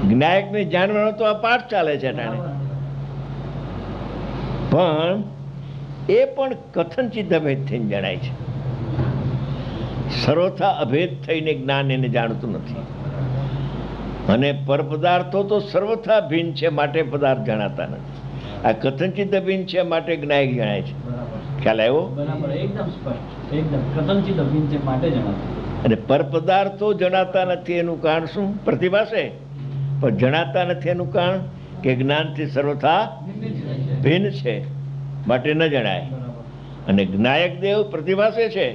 જ્ઞાયકને જાણવાનો તો આ પાઠ ચાલે છે ટાણે, પણ એ પણ કથનચિત અભેદ થઈને જણાય છે. સર્વથા અભેદ થઈને જ્ઞાન એને જાણતું નથી. અને પરપદાર્થો તો સર્વથા ભિન્ન છે માટે પદાર્થ જણાતા નથી. આ કથનચિત અભિન્ન છે માટે જ્ઞાયક જણાય છે. ખ્યાલ આવ્યો? એકદમ સ્પષ્ટ, એકદમ કથનચિત અભિન્ન છે માટે જણાતા. અને પરપદાર્થો જણાતા નથી એનું કારણ શું? પ્રતિભા છે, પણ જણાતા નથી એનું કારણ કે જ્ઞાનથી સર્વથા ભિન્ન છે માટે ન જણાય. અને જ્ઞાયક દેવ પ્રતિભાસે છે.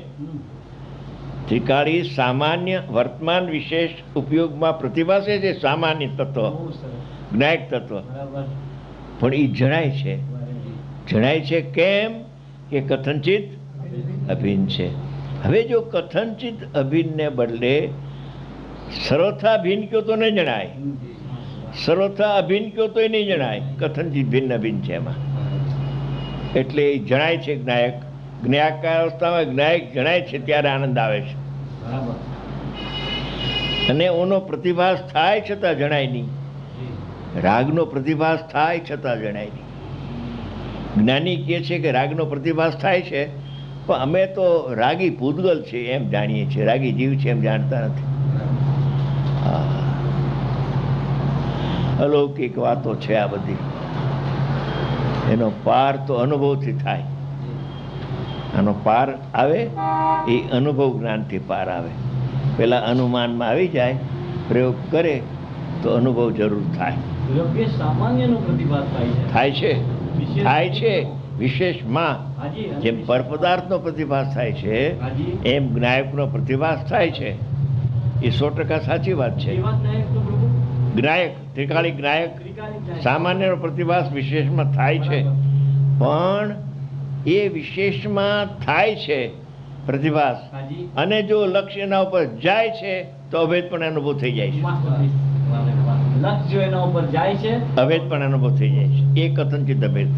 ત્રિકાળી સામાન્ય વર્તમાન વિશેષ ઉપયોગમાં પ્રતિભાસે છે. સામાન્ય તત્વ, જ્ઞાયક તત્વ, પણ એ જણાય છે. જણાય છે કેમ? કે કથનચિત અભિન્ન છે. હવે જો કથનચિત અભિન્નને બદલે સર્વથા ભિન્ન કયો તો નહીં જણાય, સર્વથા અભિન્ન કયો તો નહીં જણાય. કથનચિત ભિન્ન અભિન્ન છે એમાં, એટલે એ જણાય છે જ્ઞાયક. જ્ઞાયક અવસ્થામાં જ્ઞાયક જણાય છે ત્યારે આનંદ આવે છે. અને ઓનો પ્રતિભાસ થાય છતાં જણાય નહીં. રાગનો પ્રતિભાસ થાય છતાં જણાય નહીં. જ્ઞાની કહે છે કે રાગનો પ્રતિભાસ થાય છે, પણ અમે તો રાગી પૂતગલ છે એમ જાણીએ છીએ, રાગી જીવ છે એમ જાણતા નથી. અલૌકિક વાતો છે આ બધી. એનો પાર તો અનુભવથી થાય. આનો પાર આવે એ અનુભવ જ્ઞાનથી પાર આવે. પેલા અનુમાનમાં આવી જાય, પ્રયોગ કરે તો અનુભવ જરૂર થાય. સામાન્યનો પ્રતિભાસ થાય છે, થાય છે. વિશેષમાં જેમ પરપદાર્થનો પ્રતિભાસ થાય છે એમ જ્ઞાયકનો પ્રતિભાસ થાય છે. એ 100% સાચી વાત છે. જ્ઞાયક, ત્રિકાળી જ્ઞાયક, સામાન્યનો પ્રતિભાસ વિશેષમાં થાય છે, પણ એ વિશેષમાં થાય છે પ્રતિભાસ, અને જો લક્ષ્ય એના ઉપર જાય છે તો અભેદ પણ અનુભવ થઈ જાય છે. લક્ષ્ય એના ઉપર જાય છે, અભેદ પણ અનુભવ થઈ જાય છે. એ કથનચિત અભેદ.